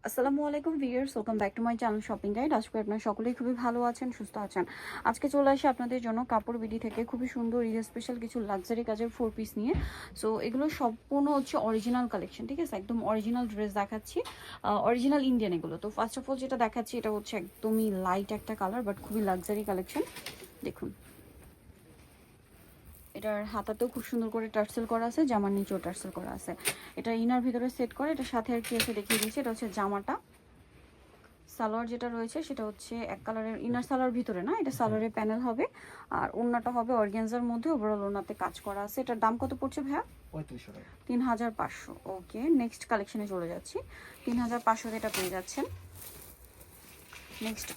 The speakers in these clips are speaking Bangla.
আসসালামু আলাইকুম viewers, welcome back to my channel shopping guide. আশা করি আপনারা সকলেই খুবই ভালো আছেন, সুস্থ আছেন। আজকে চলে আসি আপনাদের জন্য কাপড় বিডি থেকে খুবই সুন্দর ঈদ স্পেশাল কিছু লাক্সারি কাজের 4 পিস নিয়ে। সো এগুলো সম্পূর্ণ হচ্ছে অরিজিনাল কালেকশন, ঠিক আছে? একদম অরিজিনাল ড্রেস দেখাচ্ছি, অরিজিনাল ইন্ডিয়ান এগুলো। তো ফার্স্ট অফ অল যেটা দেখাচ্ছি এটা হচ্ছে একদমই লাইট একটা কালার, বাট খুবই লাক্সারি কালেকশন। দেখুন, এটার হাতাতেও খুব সুন্দর করে টার্সেল করা আছে, জামার নিচেও টার্সেল করা আছে। এটা ইনার ভিতরে সেট করে, এটা সাথে আর কি আছে দেখিয়ে দিচ্ছি। এটা হচ্ছে জামাটা। সালোয়ার যেটা রয়েছে সেটা হচ্ছে এক কালারের, ইনার সালোয়ার ভিতরে না, এটা সালোয়ারের প্যানেল হবে। আর ওড়নাটা হবে অর্গানজার মধ্যে, ওভারঅল ওড়নাতে কাজ করা আছে। এটার দাম কত পড়ছে ভাইয়া? 3500 টাকা। 3500। ওকে, নেক্সট কালেকশনে চলে যাচ্ছি। 3500 এটা পেয়ে যাচ্ছেন। নেক্সট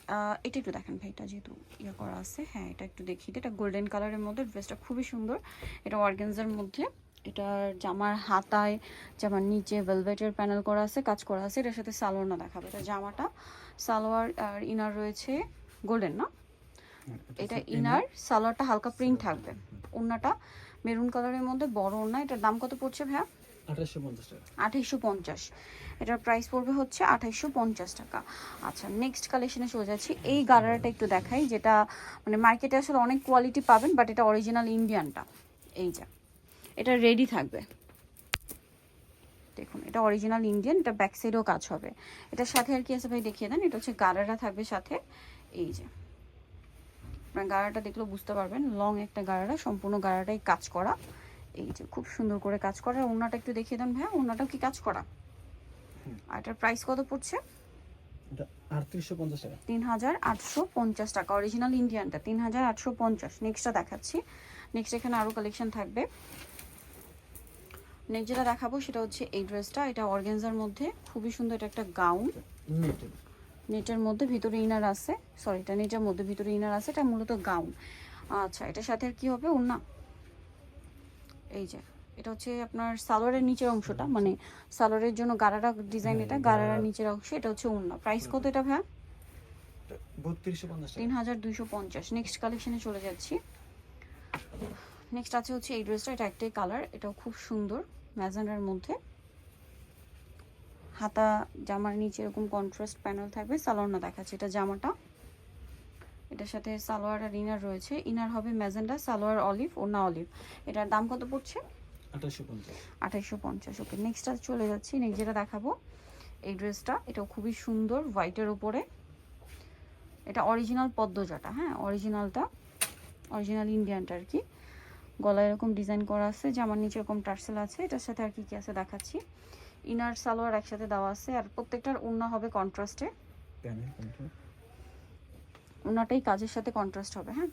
এটা একটু দেখেন ভাই, এটা যেহেতু ইয়ে করা আছে, হ্যাঁ এটা একটু দেখিয়ে দিই। এটা গোল্ডেন কালারের মধ্যে, ড্রেসটা খুবই সুন্দর। এটা অর্গানজার মধ্যে। এটার জামার হাতায়, জামার নিচে ভেলভেটের প্যানেল করা আছে, কাজ করা আছে। এটার সাথে সালোয়ার না দেখাবে। এটা জামাটা সালোয়ার আর ইনার রয়েছে গোল্ডেন না, এটা ইনার। সালোয়ারটা হালকা প্রিন্ট থাকবে। ওড়নাটা মেরুন কালারের মধ্যে বড় ওড়না। এটার দাম কত পড়ছে ভাইয়া? 2850 টাকা। 2850। এটার প্রাইস পড়বে হচ্ছে 2850 টাকা। আচ্ছা, নেক্সট কালেকশনে চলে যাচ্ছি। এই গারারাটা একটু দেখাই, যেটা মানে মার্কেটে আসলে অনেক কোয়ালিটি পাবেন, বাট এটা অরিজিনাল ইন্ডিয়ানটা। এই যে এটা রেডি থাকবে, দেখুন এটা অরিজিনাল ইন্ডিয়ান। এটা ব্যাক সাইডেও কাজ হবে। এটার সাথে আর কি আছে ভাই দেখিয়ে দেন। এটা হচ্ছে গারারা থাকবে সাথে। এই যে আপনার গারাটা দেখলেও বুঝতে পারবেন, লং একটা গারারা, সম্পূর্ণ গারাটাই কাজ করা। এই যে খুব সুন্দর করে কাজ করা। ওড়নাটা একটু দেখিয়ে দেন ভাইয়া, ওড়নাটাও কি কাজ করা? আর এটার প্রাইস কত পড়ছে? এটা 3850 টাকা। 3850 টাকা। অরিজিনাল ইন্ডিয়ানটা 3850। নেক্সটটা দেখাচ্ছি। নেক্সট এখানে আরও কালেকশন থাকবে। নেক্সট যেটা দেখাবো সেটা হচ্ছে এই ড্রেসটা। এটা অর্গানজার মধ্যে খুবই সুন্দর। এটা একটা গাউন, নেটের মধ্যে ভিতরে ইনার আছে। সরি, এটা নেটের মধ্যে ভিতরে ইনার আছে। এটা মূলত গাউন। আচ্ছা, এটার সাথে আর কি হবে? ওড়না। এই যে এটা হচ্ছে আপনার সালোয়ারের নিচের অংশটা, মানে সালোয়ারের জন্য গারারা ডিজাইন, এটা গারারার নিচের অংশ। এটা হচ্ছে ওড়না। প্রাইস কত এটা ভাইয়া? 3250 টাকা। 3250। নেক্সট কালেকশনে চলে যাচ্ছি। নেক্সট আছে হচ্ছে এই ড্রেসটা। এটা একটাই কালার, এটাও খুব সুন্দর, ম্যাজেন্ডার মধ্যে। হাতা জামার নিচে এরকম কন্ট্রাস্ট প্যানেল থাকবে। সালোয়ার না দেখাচ্ছে। এটা জামাটা, এটার সাথে সালোয়ার আর ইনার রয়েছে। ইনার হবে ম্যাজেন্ডা, সালোয়ার অলিভ, ওড়না অলিভ। এটার দাম কত পড়ছে? 2850। 2850। ওকে, নেক্সট চলে যাচ্ছি। নেক্সট যেটা দেখাবো এই ড্রেসটা। এটাও খুবই সুন্দর, হোয়াইটের উপরে। এটা অরিজিনাল পদ্মজাটা, হ্যাঁ অরিজিনালটা, অরিজিনাল ইন্ডিয়ানটা আর কি। গলায় এরকম ডিজাইন করা আছে, জামার নিচে এরকম টার্সেল আছে। এটার সাথে আর কি কি আছে দেখাচ্ছি। ইনার সালোয়ার একসাথে দেওয়া আছে, আর প্রত্যেকটার ওড়না হবে কন্ট্রাস্টে। ওড়নাটাই কাজের সাথে কন্ট্রাস্ট হবে, হ্যাঁ।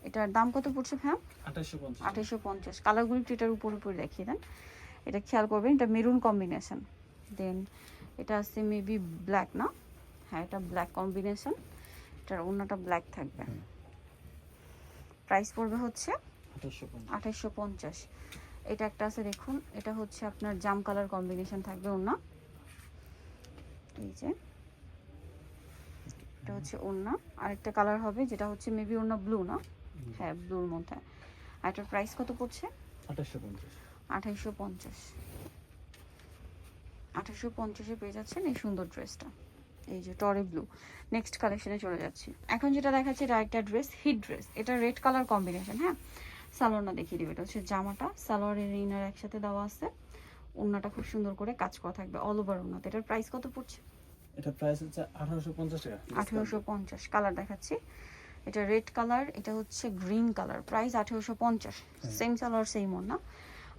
এটার দাম কত পড়ছে ভাইয়া? 2850। 2850। কালারগুলো এটার উপর উপরে দেখিয়ে দেন, এটা খেয়াল করবেন। এটা মেরুন কম্বিনেশন, দেন এটা আছে মেবি ব্ল্যাক না, হ্যাঁ এটা ব্ল্যাক কম্বিনেশন। এটার ওড়নাটা ব্ল্যাক থাকবে। প্রাইস পড়বে হচ্ছে 2850। এটা একটা আছে দেখুন, এটা হচ্ছে আপনার জাম কালার কম্বিনেশন থাকবে ওড়না। এই যে এটা হচ্ছে ওড়না। আরেকটা কালার হবে যেটা হচ্ছে মেবি ওড়না ব্লু না, হ্যাঁ ব্লুর মধ্যে। আর এটার প্রাইস কত পড়ছে? 2850। 2850। 2850-এ পেয়ে যাচ্ছেন এই সুন্দর ড্রেসটা, এই যে টরে ব্লু। নেক্সট কালেকশনে চলে যাচ্ছি। এখন যেটা দেখাচ্ছে এটা একটা ড্রেস, হিট ড্রেস। এটা রেড কালার কম্বিনেশন, হ্যাঁ। সালোয়ারটা দেখিয়ে দিবে। এটা হচ্ছে জামাটা, সালোয়ারের ইনার একসাথে দেওয়া আছে। ওড়নাটা খুব সুন্দর করে কাজ করা থাকবে অল ওভার ওড়নাতে। এটার প্রাইস কত পড়ছে? এটা প্রাইস হচ্ছে 1850 টাকা। 1850। কালার দেখাচ্ছি। এটা রেড কালার, এটা হচ্ছে green colour. Price 1850। Same salwar same ওড়না,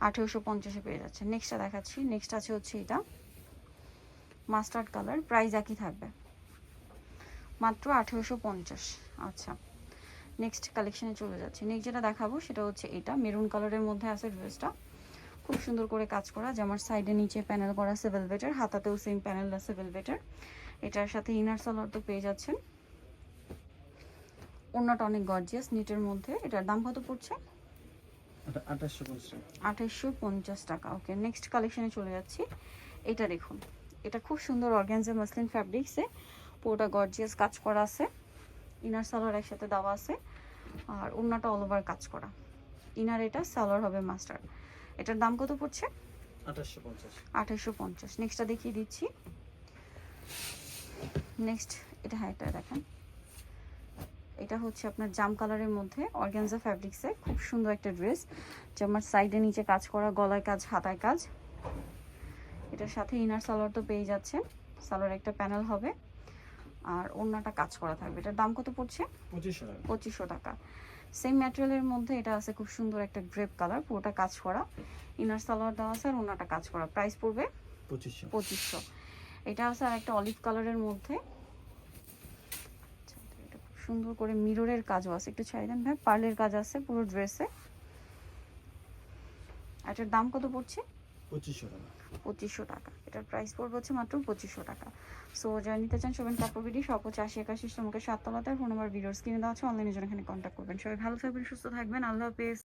1850-এ পেয়ে যাচ্ছে। নেক্সটটা দেখাচ্ছি। নেক্সট আছে হচ্ছে এটা মাস্টার্ড কালার। প্রাইস একই থাকবে, মাত্র 1850। আচ্ছা, নেক্সট কালেকশনে চলে যাচ্ছে। নেক্সট যেটা দেখাবো সেটা হচ্ছে এটা মেরুন কালারের মধ্যে আছে ড্রেসটা। খুব সুন্দর করে কাজ করা, জামার সাইডে নিচে প্যানেল করা আছে ভেলভেটের, হাতাতেও সেম প্যানেল আছে ভেলভেটের। এটার সাথে ইনার সালোয়ার তো পেয়ে যাচ্ছেন। ওড়নাটা অনেক গর্জিয়াস নিটের মধ্যে। এটার দাম কত পড়ছে? 2850 টাকা। 2850 টাকা। ওকে, নেক্সট কালেকশনে চলে যাচ্ছি। এটা দেখুন, এটা খুব সুন্দর অর্গানজা মাসলিন ফ্যাব্রিক্সে পুরোটা গর্জিয়াস কাজ করা আছে। ইনার সালোয়ার একসাথে দেওয়া আছে, আর ওড়নাটা অল ওভার কাজ করা। ইনার এটা, সালোয়ার হবে মাস্টার। এটার দাম কত পড়ছে? 2850। 2850। নেক্সটটা দেখিয়ে দিচ্ছি। নেক্সট এটা হ্যাঁ এটা দেখেন, এটা হচ্ছে আপনার জাম কালারের মধ্যে অর্গানজা ফ্যাব্রিক্সে খুব সুন্দর একটা ড্রেস, জামার সাইডে নিচে কাজ করা, গলায় কাজ, হাতায় কাজ। এটার সাথে ইনার সালোয়ার তো পেয়ে যাচ্ছে, সালোয়ার একটা প্যানেল হবে আর ওড়নাটা কাজ করা থাকবে। এটার দাম কত পড়ছে? 2500 টাকা। 2500 টাকা। সেম ম্যাটেরিয়ালের মধ্যে এটা আছে খুব সুন্দর একটা গ্রেপ কালার, পুরোটা কাজ করা, ইনার সালোয়ার দেওয়া আছে আর ওড়নাটা কাজ করা। প্রাইস পড়বে 2500। 2500। এটা আছে আর একটা অলিভ কালারের মধ্যে, এটা খুব সুন্দর করে মিররের কাজও আছে, একটু ছাই দেন ভাই, পার্লের কাজ আছে পুরো ড্রেসে। এটার দাম কত পড়ছে? 2500 টাকা। 2500 টাকা। এটার প্রাইস পড়বে হচ্ছে মাত্র 2500 টাকা। সো যারা নিতে চান সবাই কাপড় বিডি সব হচ্ছে 8081 নম্বর 7 তলাতে, ফোন নাম্বার ভিডিওর স্ক্রিনে দেওয়া আছে, অনলাইনে জন্য এখানে কন্ট্যাক্ট করবেন। সবাই ভালো থাকবেন, সুস্থ থাকবেন, আল্লাহ হাফেজ।